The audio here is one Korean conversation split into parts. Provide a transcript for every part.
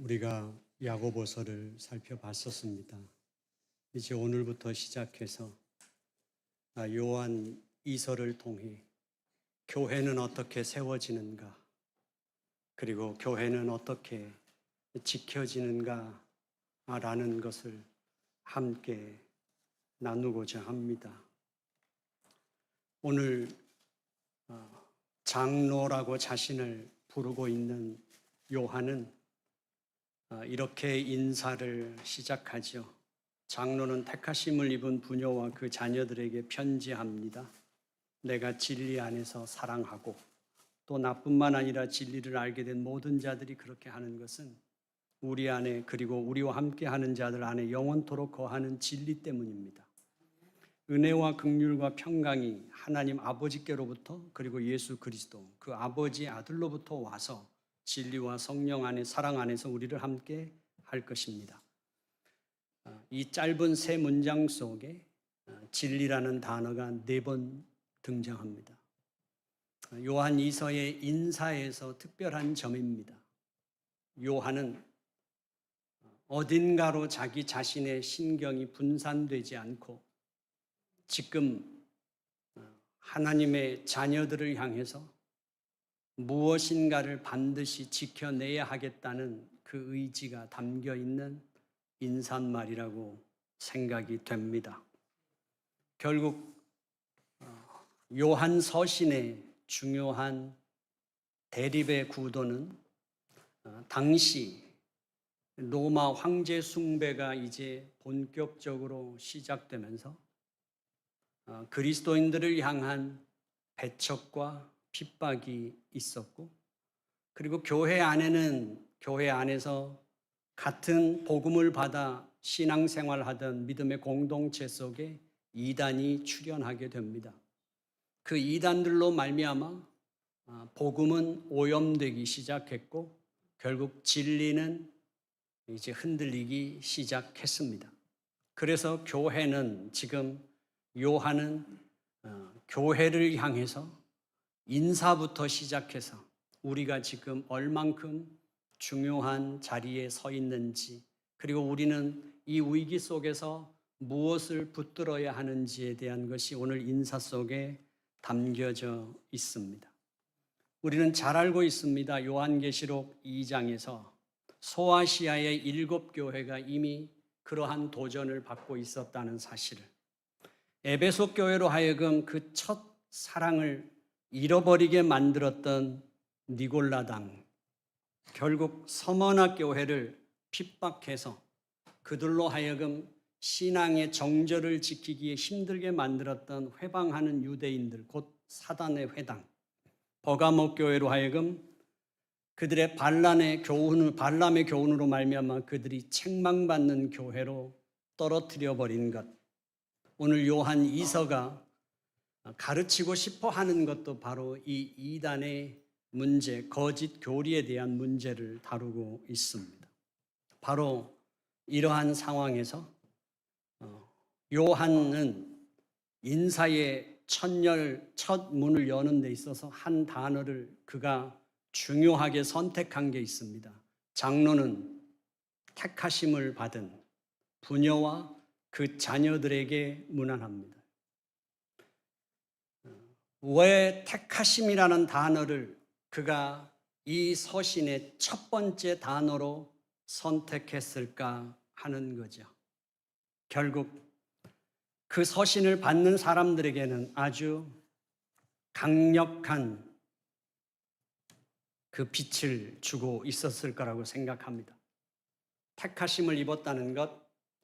우리가 야고보서를 살펴봤었습니다. 이제 오늘부터 시작해서 요한 2서를 통해 교회는 어떻게 세워지는가, 그리고 교회는 어떻게 지켜지는가 라는 것을 함께 나누고자 합니다. 오늘 장로라고 자신을 부르고 있는 요한은 이렇게 인사를 시작하죠. 장로는 택하심을 입은 부녀와 그 자녀들에게 편지합니다. 내가 진리 안에서 사랑하고 또 나뿐만 아니라 진리를 알게 된 모든 자들이 그렇게 하는 것은 우리 안에, 그리고 우리와 함께 하는 자들 안에 영원토록 거하는 진리 때문입니다. 은혜와 긍휼과 평강이 하나님 아버지께로부터, 그리고 예수 그리스도 그 아버지 아들로부터 와서 진리와 성령 안에, 사랑 안에서 우리를 함께 할 것입니다. 이 짧은 세 문장 속에 진리라는 단어가 4번 등장합니다. 요한 2서의 인사에서 특별한 점입니다. 요한은 어딘가로 자기 자신의 신경이 분산되지 않고 지금 하나님의 자녀들을 향해서 무엇인가를 반드시 지켜내야 하겠다는 그 의지가 담겨 있는 인사말이라고 생각이 됩니다. 결국 요한 서신의 중요한 대립의 구도는 당시 로마 황제 숭배가 이제 본격적으로 시작되면서 그리스도인들을 향한 배척과 핍박이 있었고, 그리고 교회 안에서 같은 복음을 받아 신앙생활하던 믿음의 공동체 속에 이단이 출현하게 됩니다. 그 이단들로 말미암아 복음은 오염되기 시작했고 결국 진리는 이제 흔들리기 시작했습니다. 그래서 교회는 지금 요한은 교회를 향해서 인사부터 시작해서 우리가 지금 얼만큼 중요한 자리에 서 있는지, 그리고 우리는 이 위기 속에서 무엇을 붙들어야 하는지에 대한 것이 오늘 인사 속에 담겨져 있습니다. 우리는 잘 알고 있습니다. 요한계시록 2장에서 소아시아의 7교회가 이미 그러한 도전을 받고 있었다는 사실을, 에베소 교회로 하여금 그 첫 사랑을 잃어버리게 만들었던 니골라당, 결국 서머나 교회를 핍박해서 그들로 하여금 신앙의 정절을 지키기에 힘들게 만들었던 회방하는 유대인들, 곧 사단의 회당, 버가모 교회로 하여금 그들의 반람의 교훈으로 말미암아 그들이 책망받는 교회로 떨어뜨려 버린 것, 오늘 요한 2서가 가르치고 싶어 하는 것도 바로 이 이단의 문제, 거짓 교리에 대한 문제를 다루고 있습니다. 바로 이러한 상황에서 요한은 인사의 첫 문을 여는 데 있어서 한 단어를 그가 중요하게 선택한 게 있습니다. 장로는 택하심을 받은 부녀와 그 자녀들에게 문안합니다. 왜 택하심이라는 단어를 그가 이 서신의 첫 번째 단어로 선택했을까 하는 거죠. 결국 그 서신을 받는 사람들에게는 아주 강력한 그 빛을 주고 있었을 거라고 생각합니다. 택하심을 입었다는 것,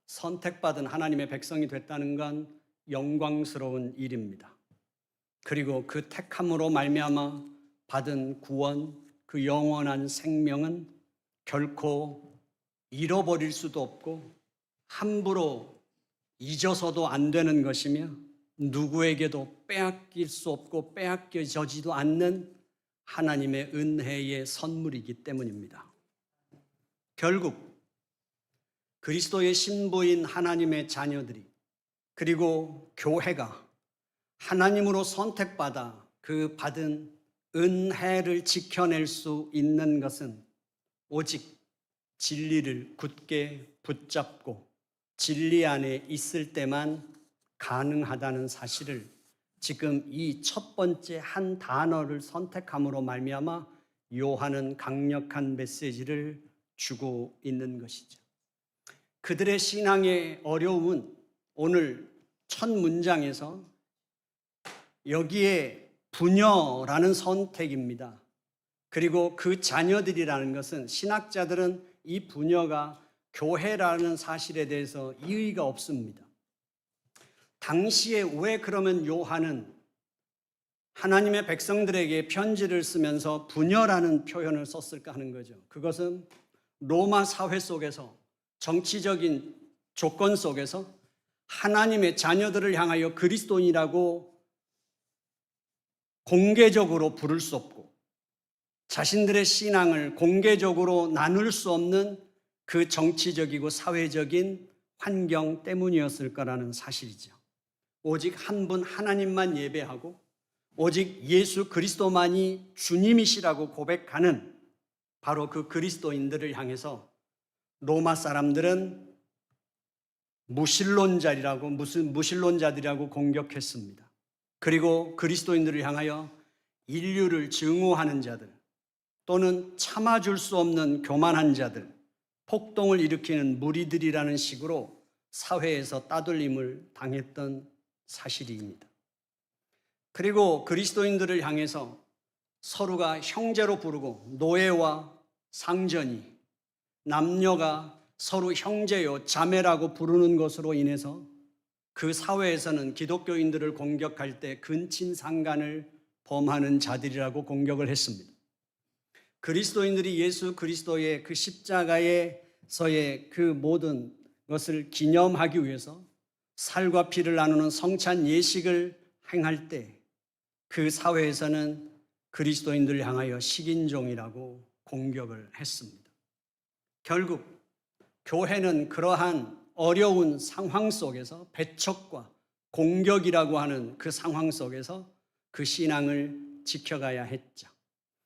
선택받은 하나님의 백성이 됐다는 건 영광스러운 일입니다. 그리고 그 택함으로 말미암아 받은 구원, 그 영원한 생명은 결코 잃어버릴 수도 없고 함부로 잊어서도 안 되는 것이며 누구에게도 빼앗길 수 없고 빼앗겨지도 않는 하나님의 은혜의 선물이기 때문입니다. 결국 그리스도의 신부인 하나님의 자녀들이, 그리고 교회가 하나님으로 선택받아 그 받은 은혜를 지켜낼 수 있는 것은 오직 진리를 굳게 붙잡고 진리 안에 있을 때만 가능하다는 사실을 지금 이 첫 번째 한 단어를 선택함으로 말미암아 요한은 강력한 메시지를 주고 있는 것이죠. 그들의 신앙의 어려움은 오늘 첫 문장에서 여기에 부녀라는 선택입니다. 그리고 그 자녀들이라는 것은 신학자들은 이 부녀가 교회라는 사실에 대해서 이의가 없습니다. 당시에 왜 그러면 요한은 하나님의 백성들에게 편지를 쓰면서 부녀라는 표현을 썼을까 하는 거죠. 그것은 로마 사회 속에서 정치적인 조건 속에서 하나님의 자녀들을 향하여 그리스도인이라고 공개적으로 부를 수 없고 자신들의 신앙을 공개적으로 나눌 수 없는 그 정치적이고 사회적인 환경 때문이었을 거라는 사실이죠. 오직 한 분 하나님만 예배하고 오직 예수 그리스도만이 주님이시라고 고백하는 바로 그 그리스도인들을 향해서 로마 사람들은 무신론자들이라고 공격했습니다. 그리고 그리스도인들을 향하여 인류를 증오하는 자들 또는 참아줄 수 없는 교만한 자들, 폭동을 일으키는 무리들이라는 식으로 사회에서 따돌림을 당했던 사실입니다. 그리고 그리스도인들을 향해서 서로가 형제로 부르고 노예와 상전이 남녀가 서로 형제요 자매라고 부르는 것으로 인해서 그 사회에서는 기독교인들을 공격할 때 근친상간을 범하는 자들이라고 공격을 했습니다. 그리스도인들이 예수 그리스도의 그 십자가에서의 그 모든 것을 기념하기 위해서 살과 피를 나누는 성찬 예식을 행할 때 그 사회에서는 그리스도인들을 향하여 식인종이라고 공격을 했습니다. 결국 교회는 그러한 어려운 상황 속에서 배척과 공격이라고 하는 그 상황 속에서 그 신앙을 지켜가야 했죠.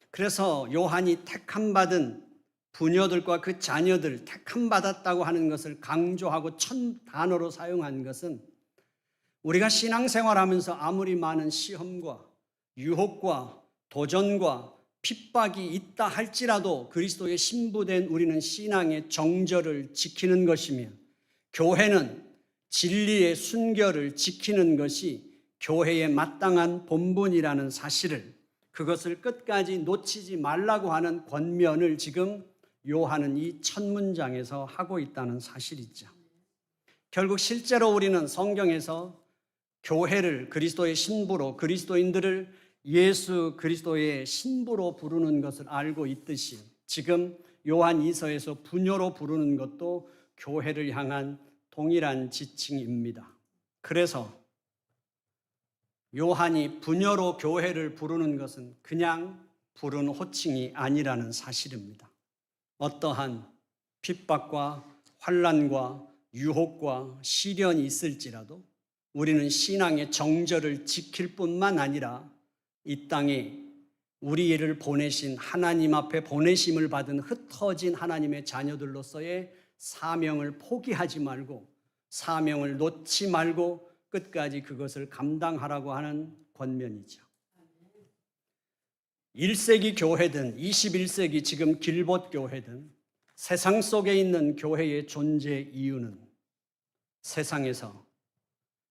그래서 요한이 택함받은 부녀들과 그 자녀들 택함받았다고 하는 것을 강조하고 첫 단어로 사용한 것은 우리가 신앙생활하면서 아무리 많은 시험과 유혹과 도전과 핍박이 있다 할지라도 그리스도의 신부된 우리는 신앙의 정절을 지키는 것이며 교회는 진리의 순결을 지키는 것이 교회의 마땅한 본분이라는 사실을 그것을 끝까지 놓치지 말라고 하는 권면을 지금 요한은 이 첫 문장에서 하고 있다는 사실이죠. 결국 실제로 우리는 성경에서 교회를 그리스도의 신부로 그리스도인들을 예수 그리스도의 신부로 부르는 것을 알고 있듯이 지금 요한 2서에서 부녀로 부르는 것도 교회를 향한 동일한 지칭입니다. 그래서 요한이 부녀로 교회를 부르는 것은 그냥 부르는 호칭이 아니라는 사실입니다. 어떠한 핍박과 환난과 유혹과 시련이 있을지라도 우리는 신앙의 정절을 지킬 뿐만 아니라 이 땅에 우리를 보내신 하나님 앞에 보내심을 받은 흩어진 하나님의 자녀들로서의 사명을 포기하지 말고 사명을 놓지 말고 끝까지 그것을 감당하라고 하는 권면이죠. 1세기 교회든 21세기 지금 길봇 교회든 세상 속에 있는 교회의 존재 이유는 세상에서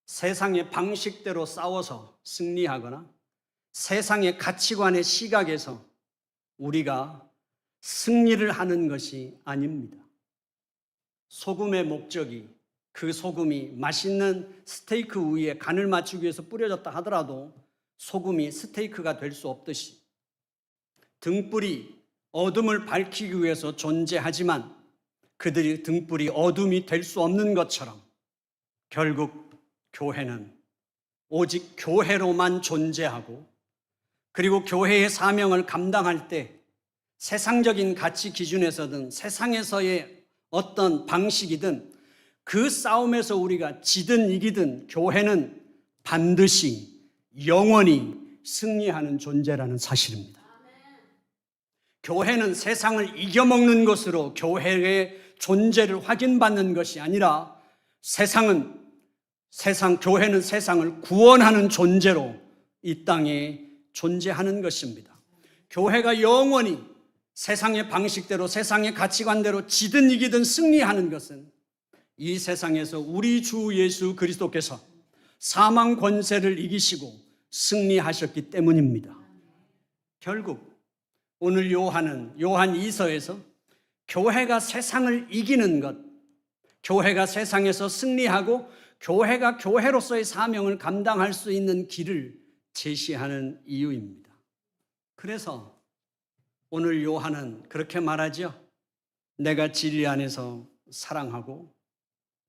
세상의 방식대로 싸워서 승리하거나 세상의 가치관의 시각에서 우리가 승리를 하는 것이 아닙니다. 소금의 목적이 그 소금이 맛있는 스테이크 위에 간을 맞추기 위해서 뿌려졌다 하더라도 소금이 스테이크가 될 수 없듯이 등불이 어둠을 밝히기 위해서 존재하지만 그들이 등불이 어둠이 될 수 없는 것처럼 결국 교회는 오직 교회로만 존재하고 그리고 교회의 사명을 감당할 때 세상적인 가치 기준에서든 세상에서의 어떤 방식이든 그 싸움에서 우리가 지든 이기든 교회는 반드시 영원히 승리하는 존재라는 사실입니다. 교회는 세상을 이겨먹는 것으로 교회의 존재를 확인받는 것이 아니라 교회는 세상을 구원하는 존재로 이 땅에 존재하는 것입니다. 교회가 영원히 세상의 방식대로, 세상의 가치관대로 지든 이기든 승리하는 것은 이 세상에서 우리 주 예수 그리스도께서 사망 권세를 이기시고 승리하셨기 때문입니다. 결국 오늘 요한 2서에서 교회가 세상을 이기는 것, 교회가 세상에서 승리하고 교회가 교회로서의 사명을 감당할 수 있는 길을 제시하는 이유입니다. 그래서 오늘 요한은 그렇게 말하죠. 내가 진리 안에서 사랑하고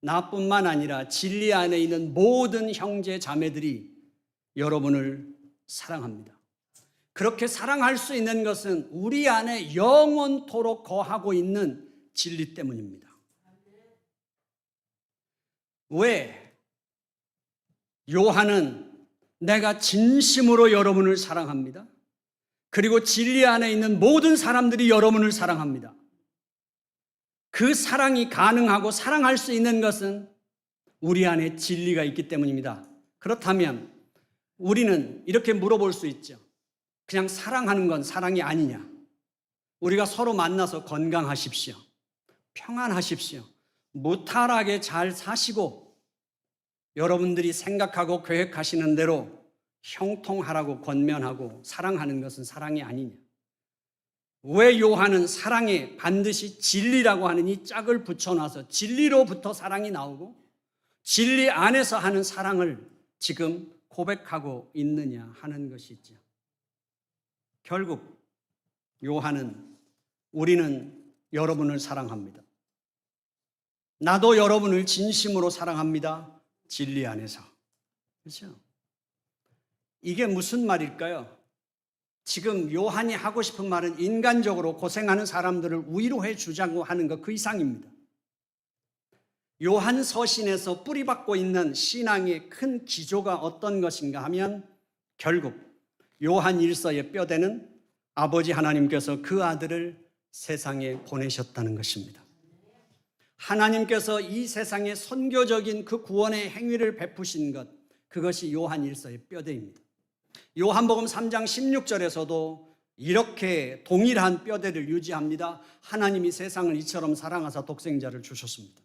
나뿐만 아니라 진리 안에 있는 모든 형제 자매들이 여러분을 사랑합니다. 그렇게 사랑할 수 있는 것은 우리 안에 영원토록 거하고 있는 진리 때문입니다. 왜? 요한은 내가 진심으로 여러분을 사랑합니다. 그리고 진리 안에 있는 모든 사람들이 여러분을 사랑합니다. 그 사랑이 가능하고 사랑할 수 있는 것은 우리 안에 진리가 있기 때문입니다. 그렇다면 우리는 이렇게 물어볼 수 있죠. 그냥 사랑하는 건 사랑이 아니냐? 우리가 서로 만나서 건강하십시오. 평안하십시오. 무탈하게 잘 사시고 여러분들이 생각하고 계획하시는 대로 형통하라고 권면하고 사랑하는 것은 사랑이 아니냐? 왜 요한은 사랑에 반드시 진리라고 하는 이 짝을 붙여놔서 진리로부터 사랑이 나오고 진리 안에서 하는 사랑을 지금 고백하고 있느냐 하는 것이죠. 결국 우리는 여러분을 사랑합니다. 나도 여러분을 진심으로 사랑합니다. 진리 안에서. 그렇죠? 이게 무슨 말일까요? 지금 요한이 하고 싶은 말은 인간적으로 고생하는 사람들을 위로해 주자고 하는 것 그 이상입니다. 요한 서신에서 뿌리박고 있는 신앙의 큰 기조가 어떤 것인가 하면 결국 요한 1서의 뼈대는 아버지 하나님께서 그 아들을 세상에 보내셨다는 것입니다. 하나님께서 이 세상에 선교적인 그 구원의 행위를 베푸신 것, 그것이 요한 1서의 뼈대입니다. 요한복음 3장 16절에서도 이렇게 동일한 뼈대를 유지합니다. 하나님이 세상을 이처럼 사랑하사 독생자를 주셨습니다.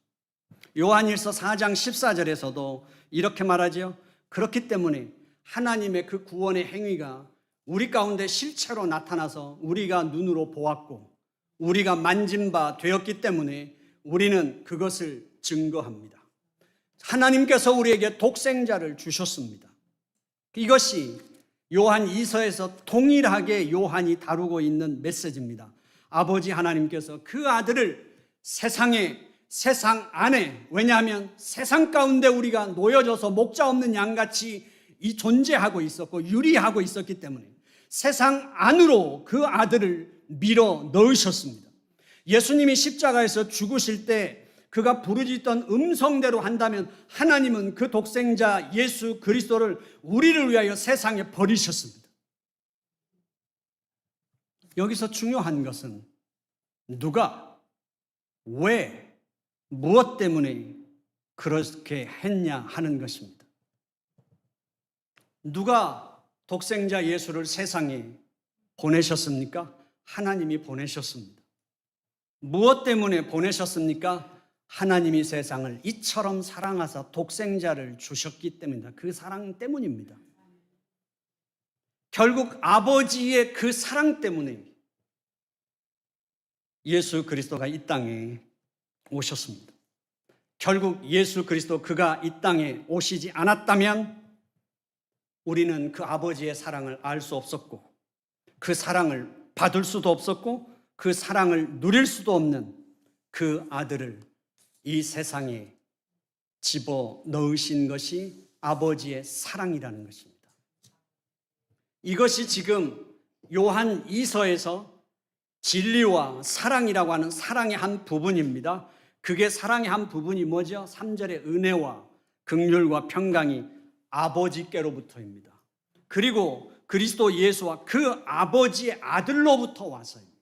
요한일서 4장 14절에서도 이렇게 말하죠. 그렇기 때문에 하나님의 그 구원의 행위가 우리 가운데 실체로 나타나서 우리가 눈으로 보았고 우리가 만진 바 되었기 때문에 우리는 그것을 증거합니다. 하나님께서 우리에게 독생자를 주셨습니다. 이것이 요한 2서에서 동일하게 요한이 다루고 있는 메시지입니다. 아버지 하나님께서 그 아들을 세상 안에, 왜냐하면 세상 가운데 우리가 놓여져서 목자 없는 양같이 존재하고 있었고 유리하고 있었기 때문에 세상 안으로 그 아들을 밀어 넣으셨습니다. 예수님이 십자가에서 죽으실 때 그가 부르짖던 음성대로 한다면 하나님은 그 독생자 예수 그리스도를 우리를 위하여 세상에 버리셨습니다. 여기서 중요한 것은 누가, 왜, 무엇 때문에 그렇게 했냐 하는 것입니다. 누가 독생자 예수를 세상에 보내셨습니까? 하나님이 보내셨습니다. 무엇 때문에 보내셨습니까? 하나님이 세상을 이처럼 사랑하사 독생자를 주셨기 때문입니다. 그 사랑 때문입니다. 결국 아버지의 그 사랑 때문에 예수 그리스도가 이 땅에 오셨습니다. 결국 예수 그리스도 그가 이 땅에 오시지 않았다면 우리는 그 아버지의 사랑을 알 수 없었고 그 사랑을 받을 수도 없었고 그 사랑을 누릴 수도 없는 그 아들을 이 세상에 집어넣으신 것이 아버지의 사랑이라는 것입니다. 이것이 지금 요한 2서에서 진리와 사랑이라고 하는 사랑의 한 부분입니다. 그게 사랑의 한 부분이 뭐죠? 3절의 은혜와 긍휼과 평강이 아버지께로부터입니다. 그리고 그리스도 예수와 그 아버지의 아들로부터 와서입니다.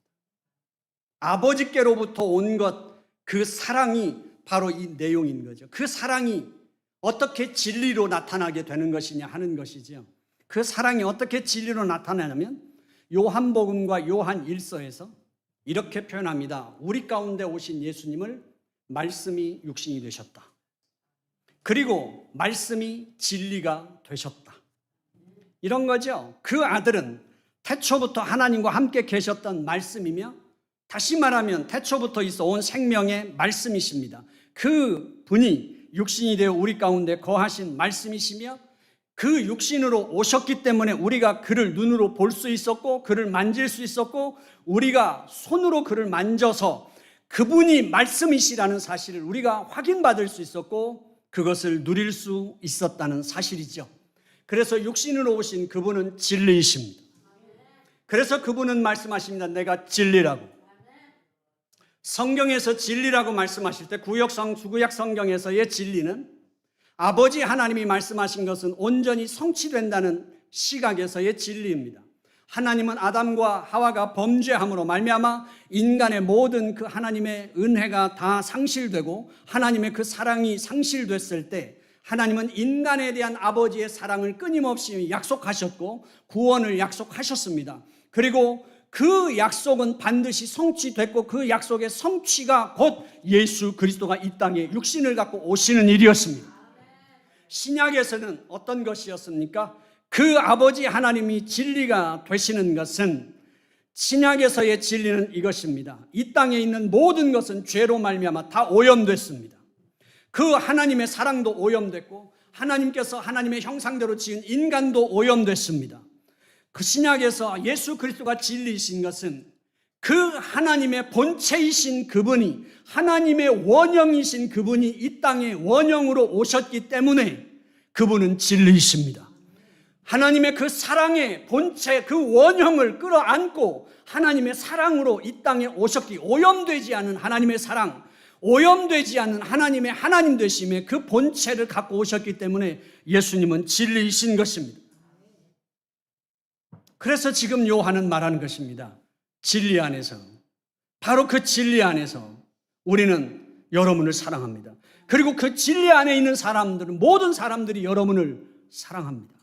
아버지께로부터 온 것, 그 사랑이 바로 이 내용인 거죠. 그 사랑이 어떻게 진리로 나타나게 되는 것이냐 하는 것이죠. 그 사랑이 어떻게 진리로 나타나냐면 요한복음과 요한 1서에서 이렇게 표현합니다. 우리 가운데 오신 예수님을 말씀이 육신이 되셨다. 그리고 말씀이 진리가 되셨다. 이런 거죠. 그 아들은 태초부터 하나님과 함께 계셨던 말씀이며, 다시 말하면 태초부터 있어 온 생명의 말씀이십니다. 그 분이 육신이 되어 우리 가운데 거하신 말씀이시며, 그 육신으로 오셨기 때문에 우리가 그를 눈으로 볼 수 있었고 그를 만질 수 있었고 우리가 손으로 그를 만져서 그분이 말씀이시라는 사실을 우리가 확인받을 수 있었고 그것을 누릴 수 있었다는 사실이죠. 그래서 육신으로 오신 그분은 진리이십니다. 그래서 그분은 말씀하십니다. 내가 진리라고. 성경에서 진리라고 말씀하실 때 구약 성경에서의 진리는 아버지 하나님이 말씀하신 것은 온전히 성취된다는 시각에서의 진리입니다. 하나님은 아담과 하와가 범죄함으로 말미암아 인간의 모든 그 하나님의 은혜가 다 상실되고 하나님의 그 사랑이 상실됐을 때 하나님은 인간에 대한 아버지의 사랑을 끊임없이 약속하셨고 구원을 약속하셨습니다. 그리고 그 약속은 반드시 성취됐고 그 약속의 성취가 곧 예수 그리스도가 이 땅에 육신을 갖고 오시는 일이었습니다. 신약에서는 어떤 것이었습니까? 그 아버지 하나님이 진리가 되시는 것은, 신약에서의 진리는 이것입니다. 이 땅에 있는 모든 것은 죄로 말미암아 다 오염됐습니다. 그 하나님의 사랑도 오염됐고 하나님께서 하나님의 형상대로 지은 인간도 오염됐습니다. 그 신약에서 예수 그리스도가 진리이신 것은 그 하나님의 본체이신 그분이, 하나님의 원형이신 그분이 이 땅에 원형으로 오셨기 때문에 그분은 진리이십니다. 하나님의 그 사랑의 본체, 그 원형을 끌어안고 하나님의 사랑으로 이 땅에 오셨기, 오염되지 않은 하나님의 사랑, 오염되지 않은 하나님의 하나님 되심의 그 본체를 갖고 오셨기 때문에 예수님은 진리이신 것입니다. 그래서 지금 요한은 말하는 것입니다. 진리 안에서, 바로 그 진리 안에서 우리는 여러분을 사랑합니다. 그리고 그 진리 안에 있는 사람들은, 모든 사람들이 여러분을 사랑합니다.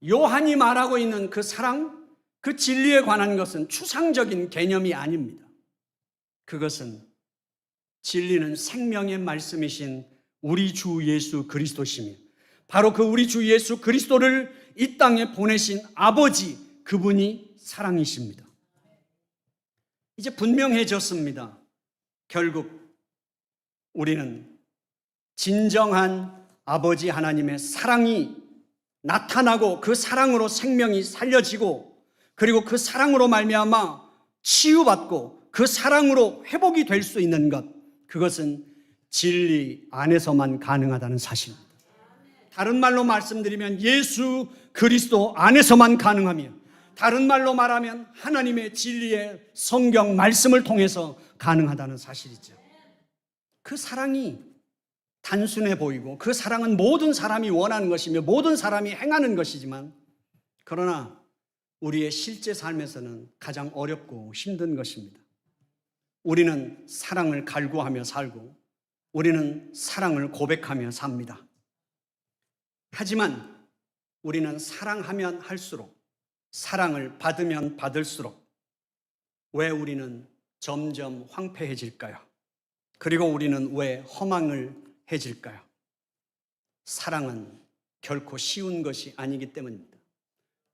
요한이 말하고 있는 그 사랑, 그 진리에 관한 것은 추상적인 개념이 아닙니다. 그것은 진리는 생명의 말씀이신 우리 주 예수 그리스도시며, 바로 그 우리 주 예수 그리스도를 이 땅에 보내신 아버지, 그분이 사랑이십니다. 이제 분명해졌습니다. 결국 우리는 진정한 아버지 하나님의 사랑이 나타나고 그 사랑으로 생명이 살려지고 그리고 그 사랑으로 말미암아 치유받고 그 사랑으로 회복이 될 수 있는 것, 그것은 진리 안에서만 가능하다는 사실입니다. 다른 말로 말씀드리면 예수 그리스도 안에서만 가능하며, 다른 말로 말하면 하나님의 진리의 성경 말씀을 통해서 가능하다는 사실이죠. 그 사랑이 단순해 보이고 그 사랑은 모든 사람이 원하는 것이며 모든 사람이 행하는 것이지만, 그러나 우리의 실제 삶에서는 가장 어렵고 힘든 것입니다. 우리는 사랑을 갈구하며 살고 우리는 사랑을 고백하며 삽니다. 하지만 우리는 사랑하면 할수록, 사랑을 받으면 받을수록 왜 우리는 점점 황폐해질까요? 그리고 우리는 왜 허망을 해질까요? 사랑은 결코 쉬운 것이 아니기 때문입니다.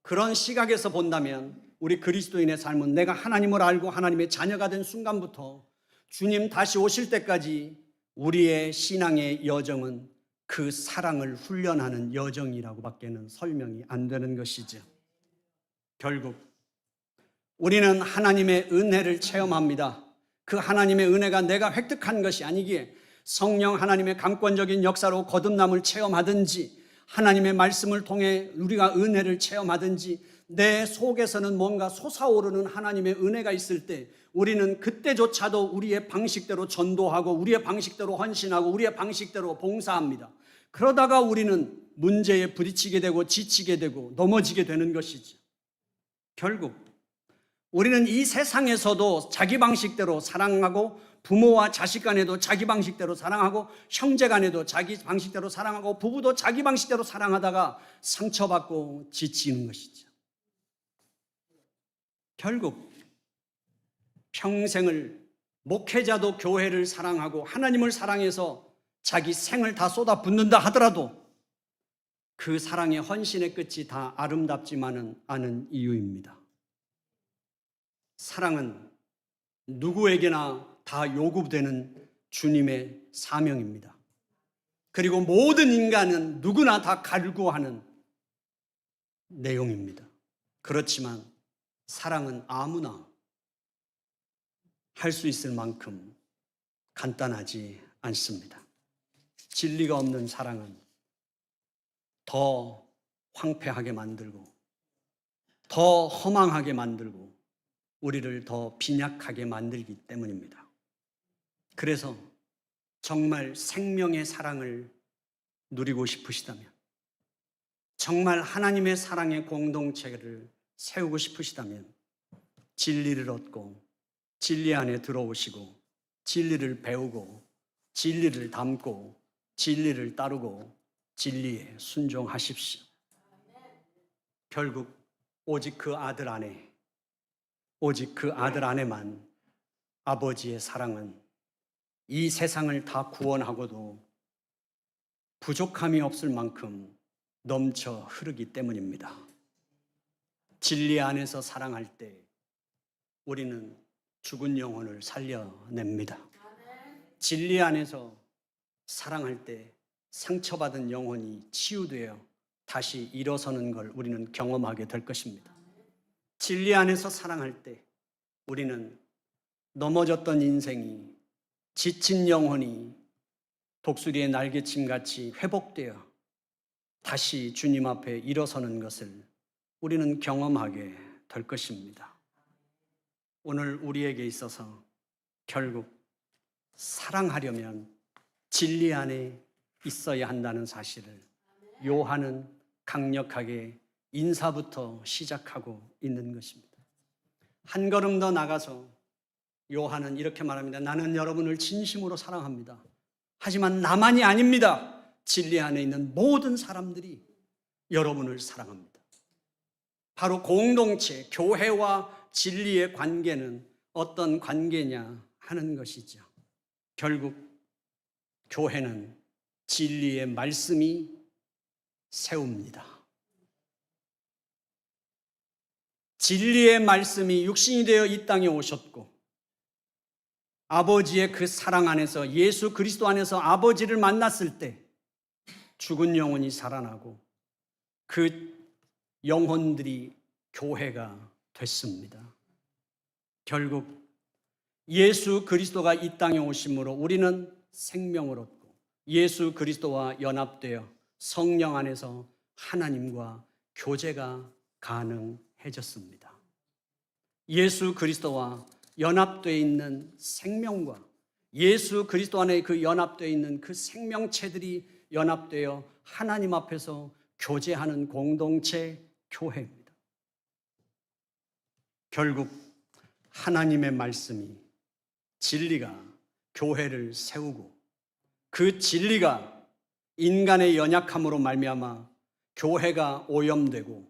그런 시각에서 본다면 우리 그리스도인의 삶은 내가 하나님을 알고 하나님의 자녀가 된 순간부터 주님 다시 오실 때까지 우리의 신앙의 여정은 그 사랑을 훈련하는 여정이라고밖에는 설명이 안 되는 것이죠. 결국 우리는 하나님의 은혜를 체험합니다. 그 하나님의 은혜가 내가 획득한 것이 아니기에 성령 하나님의 감권적인 역사로 거듭남을 체험하든지 하나님의 말씀을 통해 우리가 은혜를 체험하든지 내 속에서는 뭔가 솟아오르는 하나님의 은혜가 있을 때 우리는 그때조차도 우리의 방식대로 전도하고 우리의 방식대로 헌신하고 우리의 방식대로 봉사합니다. 그러다가 우리는 문제에 부딪히게 되고 지치게 되고 넘어지게 되는 것이죠. 결국 우리는 이 세상에서도 자기 방식대로 사랑하고 부모와 자식 간에도 자기 방식대로 사랑하고 형제 간에도 자기 방식대로 사랑하고 부부도 자기 방식대로 사랑하다가 상처받고 지치는 것이죠. 결국 평생을 목회자도 교회를 사랑하고 하나님을 사랑해서 자기 생을 다 쏟아붓는다 하더라도 그 사랑의 헌신의 끝이 다 아름답지만은 않은 이유입니다. 사랑은 누구에게나 다 요구되는 주님의 사명입니다. 그리고 모든 인간은 누구나 다 갈구하는 내용입니다. 그렇지만 사랑은 아무나 할 수 있을 만큼 간단하지 않습니다. 진리가 없는 사랑은 더 황폐하게 만들고 더 허망하게 만들고 우리를 더 빈약하게 만들기 때문입니다. 그래서 정말 생명의 사랑을 누리고 싶으시다면, 정말 하나님의 사랑의 공동체를 세우고 싶으시다면 진리를 얻고 진리 안에 들어오시고 진리를 배우고 진리를 담고 진리를 따르고 진리에 순종하십시오. 결국 오직 그 아들 안에, 오직 그 아들 안에만 아버지의 사랑은 이 세상을 다 구원하고도 부족함이 없을 만큼 넘쳐 흐르기 때문입니다. 진리 안에서 사랑할 때 우리는 죽은 영혼을 살려냅니다. 진리 안에서 사랑할 때 상처받은 영혼이 치유되어 다시 일어서는 걸 우리는 경험하게 될 것입니다. 진리 안에서 사랑할 때 우리는 넘어졌던 인생이, 지친 영혼이 독수리의 날개침같이 회복되어 다시 주님 앞에 일어서는 것을 우리는 경험하게 될 것입니다. 오늘 우리에게 있어서 결국 사랑하려면 진리 안에 있어야 한다는 사실을 요한은 강력하게 인사부터 시작하고 있는 것입니다. 한 걸음 더 나가서 요한은 이렇게 말합니다. 나는 여러분을 진심으로 사랑합니다. 하지만 나만이 아닙니다. 진리 안에 있는 모든 사람들이 여러분을 사랑합니다. 바로 공동체, 교회와 진리의 관계는 어떤 관계냐 하는 것이죠. 결국 교회는 진리의 말씀이 세웁니다. 진리의 말씀이 육신이 되어 이 땅에 오셨고 아버지의 그 사랑 안에서, 예수 그리스도 안에서 아버지를 만났을 때 죽은 영혼이 살아나고 그 영혼들이 교회가 됐습니다. 결국 예수 그리스도가 이 땅에 오심으로 우리는 생명을 얻고 예수 그리스도와 연합되어 성령 안에서 하나님과 교제가 가능해졌습니다. 예수 그리스도와 연합되어 있는 생명과 예수 그리스도 안에 그 연합되어 있는 그 생명체들이 연합되어 하나님 앞에서 교제하는 공동체 교회입니다. 결국 하나님의 말씀이, 진리가 교회를 세우고 그 진리가 인간의 연약함으로 말미암아 교회가 오염되고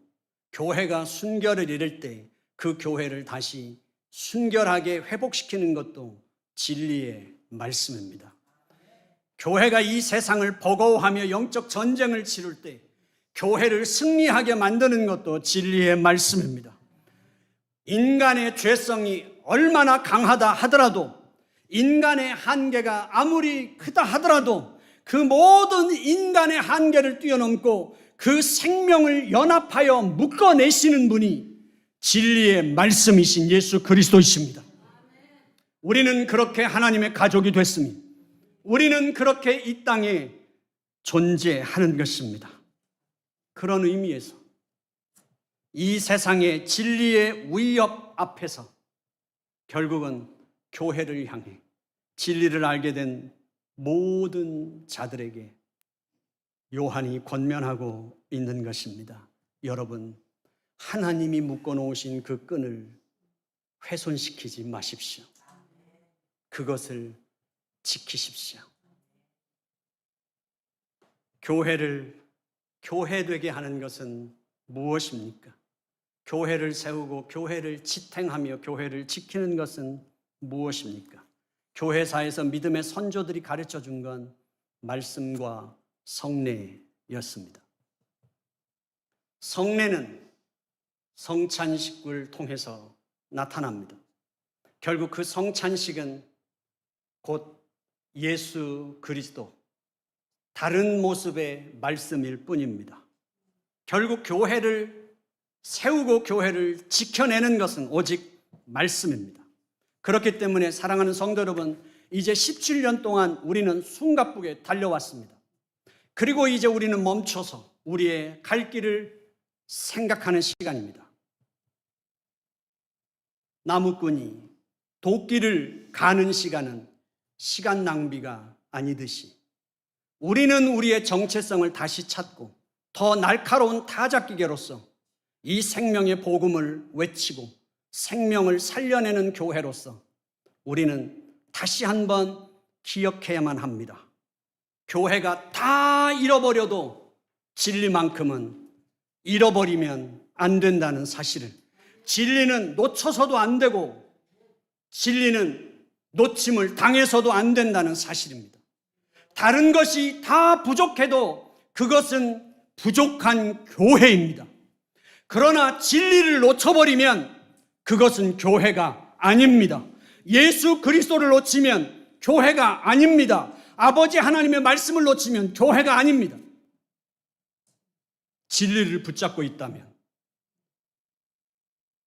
교회가 순결을 잃을 때 그 교회를 다시 순결하게 회복시키는 것도 진리의 말씀입니다. 교회가 이 세상을 버거워하며 영적 전쟁을 치를 때 교회를 승리하게 만드는 것도 진리의 말씀입니다. 인간의 죄성이 얼마나 강하다 하더라도, 인간의 한계가 아무리 크다 하더라도 그 모든 인간의 한계를 뛰어넘고 그 생명을 연합하여 묶어내시는 분이 진리의 말씀이신 예수 그리스도이십니다. 우리는 그렇게 하나님의 가족이 됐습니다. 우리는 그렇게 이 땅에 존재하는 것입니다. 그런 의미에서 이 세상의 진리의 위협 앞에서 결국은 교회를 향해 진리를 알게 된 모든 자들에게 요한이 권면하고 있는 것입니다. 여러분, 하나님이 묶어놓으신 그 끈을 훼손시키지 마십시오. 그것을 지키십시오. 교회를 교회되게 하는 것은 무엇입니까? 교회를 세우고 교회를 지탱하며 교회를 지키는 것은 무엇입니까? 교회사에서 믿음의 선조들이 가르쳐 준 건 말씀과 성례였습니다. 성례는 성찬식을 통해서 나타납니다. 결국 그 성찬식은 곧 예수 그리스도, 다른 모습의 말씀일 뿐입니다. 결국 교회를 세우고 교회를 지켜내는 것은 오직 말씀입니다. 그렇기 때문에 사랑하는 성도 여러분, 이제 17년 동안 우리는 숨가쁘게 달려왔습니다. 그리고 이제 우리는 멈춰서 우리의 갈 길을 생각하는 시간입니다. 나무꾼이 도끼를 가는 시간은 시간 낭비가 아니듯이 우리는 우리의 정체성을 다시 찾고 더 날카로운 타작기계로서 이 생명의 복음을 외치고 생명을 살려내는 교회로서 우리는 다시 한번 기억해야만 합니다. 교회가 다 잃어버려도 진리만큼은 잃어버리면 안 된다는 사실을, 진리는 놓쳐서도 안 되고 진리는 놓침을 당해서도 안 된다는 사실입니다. 다른 것이 다 부족해도 그것은 부족한 교회입니다. 그러나 진리를 놓쳐버리면 그것은 교회가 아닙니다. 예수 그리스도를 놓치면 교회가 아닙니다. 아버지 하나님의 말씀을 놓치면 교회가 아닙니다. 진리를 붙잡고 있다면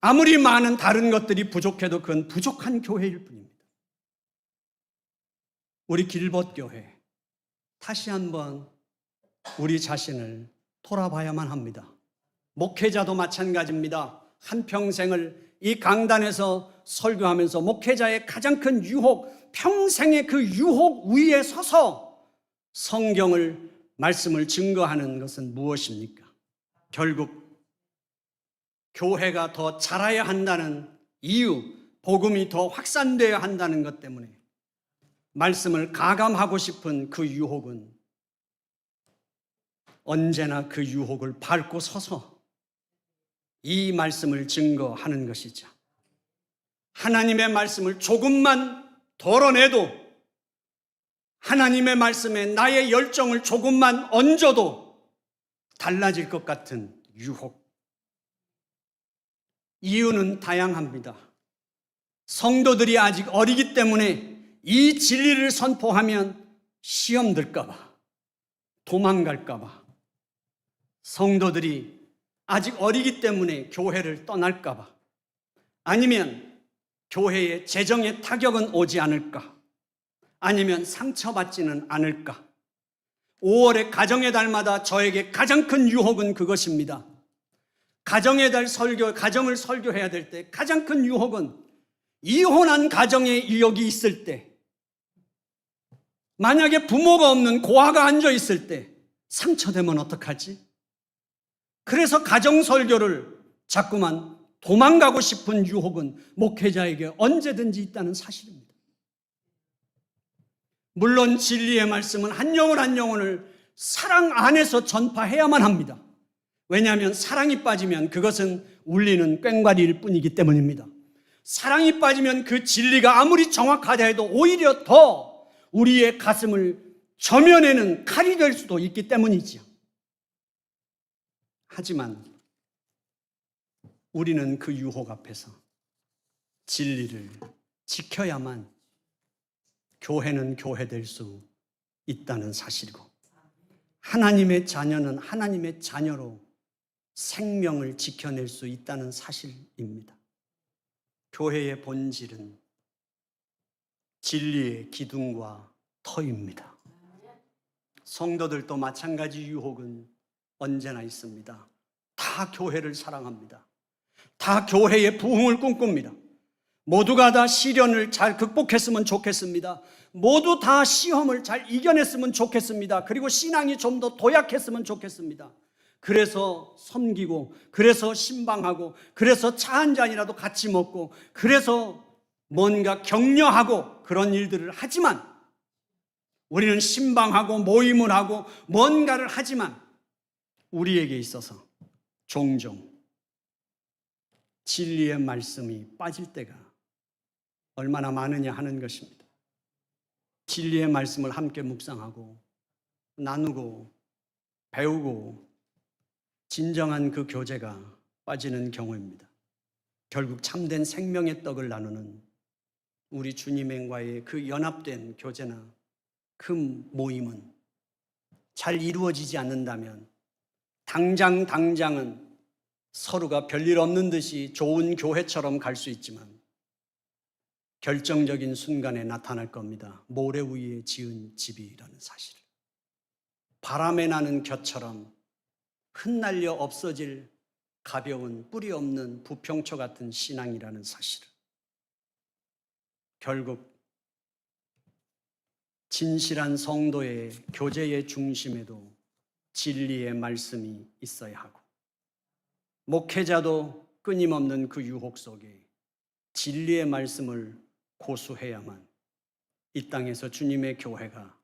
아무리 많은 다른 것들이 부족해도 그건 부족한 교회일 뿐입니다. 우리 길벗교회 다시 한번 우리 자신을 돌아봐야만 합니다. 목회자도 마찬가지입니다. 한평생을 이 강단에서 설교하면서 목회자의 가장 큰 유혹, 평생의 그 유혹 위에 서서 성경을, 말씀을 증거하는 것은 무엇입니까? 결국 교회가 더 자라야 한다는 이유, 복음이 더 확산되어야 한다는 것 때문에 말씀을 가감하고 싶은 그 유혹은 언제나 그 유혹을 밟고 서서 이 말씀을 증거하는 것이죠. 하나님의 말씀을 조금만 덜어내도, 하나님의 말씀에 나의 열정을 조금만 얹어도 달라질 것 같은 유혹. 이유는 다양합니다. 성도들이 아직 어리기 때문에 이 진리를 선포하면 시험 들까봐, 도망갈까봐, 성도들이 아직 어리기 때문에 교회를 떠날까봐, 아니면 교회의 재정의 타격은 오지 않을까, 아니면 상처받지는 않을까. 5월의 가정의 달마다 저에게 가장 큰 유혹은 그것입니다. 가정의 달 설교, 가정을 설교해야 될 때 가장 큰 유혹은 이혼한 가정에 여기 있을 때, 만약에 부모가 없는 고아가 앉아 있을 때 상처되면 어떡하지? 그래서 가정 설교를 자꾸만 도망가고 싶은 유혹은 목회자에게 언제든지 있다는 사실입니다. 물론 진리의 말씀은 한 영혼 한 영혼을 사랑 안에서 전파해야만 합니다. 왜냐하면 사랑이 빠지면 그것은 울리는 꽹과리일 뿐이기 때문입니다. 사랑이 빠지면 그 진리가 아무리 정확하다 해도 오히려 더 우리의 가슴을 저면에는 칼이 될 수도 있기 때문이지요. 하지만 우리는 그 유혹 앞에서 진리를 지켜야만 교회는 교회될 수 있다는 사실이고, 하나님의 자녀는 하나님의 자녀로 생명을 지켜낼 수 있다는 사실입니다. 교회의 본질은 진리의 기둥과 터입니다. 성도들도 마찬가지 유혹은 언제나 있습니다. 다 교회를 사랑합니다. 다 교회의 부흥을 꿈꿉니다. 모두가 다 시련을 잘 극복했으면 좋겠습니다. 모두 다 시험을 잘 이겨냈으면 좋겠습니다. 그리고 신앙이 좀 더 도약했으면 좋겠습니다. 그래서 섬기고, 그래서 신방하고, 그래서 차 한 잔이라도 같이 먹고, 그래서 뭔가 격려하고 그런 일들을 하지만, 우리는 신방하고 모임을 하고 뭔가를 하지만 우리에게 있어서 종종 진리의 말씀이 빠질 때가 얼마나 많으냐 하는 것입니다. 진리의 말씀을 함께 묵상하고 나누고 배우고 진정한 그 교제가 빠지는 경우입니다. 결국 참된 생명의 떡을 나누는 우리 주님과의 그 연합된 교제나 그 모임은 잘 이루어지지 않는다면 당장은 서로가 별일 없는 듯이 좋은 교회처럼 갈 수 있지만 결정적인 순간에 나타날 겁니다. 모래 위에 지은 집이라는 사실을. 바람에 나는 곁처럼 흩날려 없어질 가벼운 뿌리 없는 부평초 같은 신앙이라는 사실을. 결국 진실한 성도의 교제의 중심에도 진리의 말씀이 있어야 하고, 목회자도 끊임없는 그 유혹 속에 진리의 말씀을 고수해야만 이 땅에서 주님의 교회가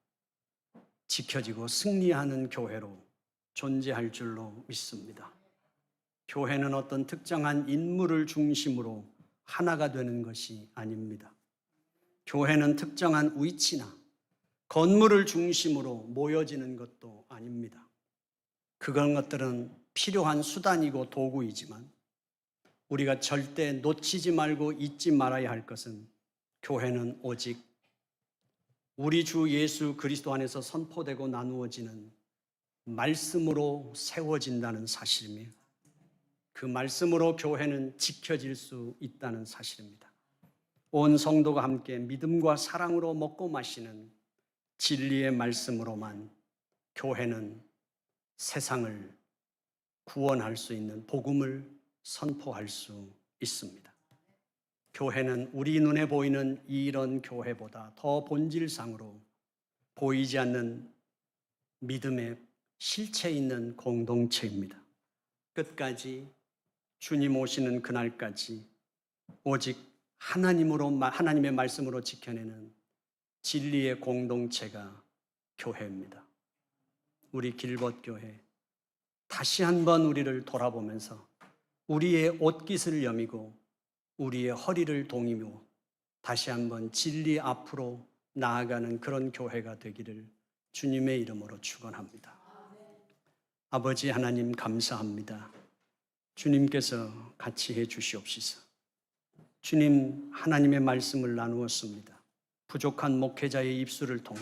지켜지고 승리하는 교회로 존재할 줄로 믿습니다. 교회는 어떤 특정한 인물을 중심으로 하나가 되는 것이 아닙니다. 교회는 특정한 위치나 건물을 중심으로 모여지는 것도 아닙니다. 그런 것들은 필요한 수단이고 도구이지만 우리가 절대 놓치지 말고 잊지 말아야 할 것은 교회는 오직 우리 주 예수 그리스도 안에서 선포되고 나누어지는 말씀으로 세워진다는 사실이며, 그 말씀으로 교회는 지켜질 수 있다는 사실입니다. 온 성도가 함께 믿음과 사랑으로 먹고 마시는 진리의 말씀으로만 교회는 세상을 구원할 수 있는 복음을 선포할 수 있습니다. 교회는 우리 눈에 보이는 이런 교회보다 더 본질상으로 보이지 않는 믿음의 실체 있는 공동체입니다. 끝까지 주님 오시는 그날까지 오직 하나님의 말씀으로 지켜내는 진리의 공동체가 교회입니다. 우리 길벗교회 다시 한번 우리를 돌아보면서 우리의 옷깃을 여미고 우리의 허리를 동이며 다시 한번 진리 앞으로 나아가는 그런 교회가 되기를 주님의 이름으로 축원합니다. 아버지 하나님 감사합니다. 주님께서 같이 해 주시옵소서. 주님, 하나님의 말씀을 나누었습니다. 부족한 목회자의 입술을 통해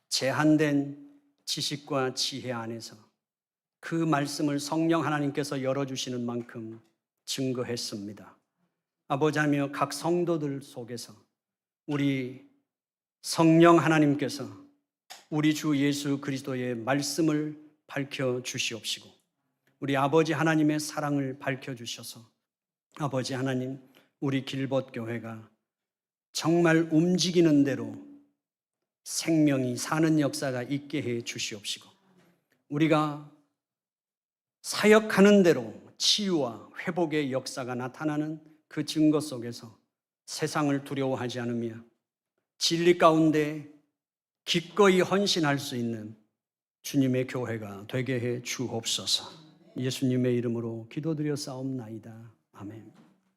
제한된 지식과 지혜 안에서 그 말씀을 성령 하나님께서 열어주시는 만큼 증거했습니다. 아버지하며 각 성도들 속에서 우리 성령 하나님께서 우리 주 예수 그리스도의 말씀을 밝혀주시옵시고 우리 아버지 하나님의 사랑을 밝혀주셔서 아버지 하나님, 우리 길벗교회가 정말 움직이는 대로 생명이 사는 역사가 있게 해 주시옵시고 우리가 사역하는 대로 치유와 회복의 역사가 나타나는 그 증거 속에서 세상을 두려워하지 않으며 진리 가운데 기꺼이 헌신할 수 있는 주님의 교회가 되게 해 주옵소서. 예수님의 이름으로 기도드려 싸움나이다. 아멘.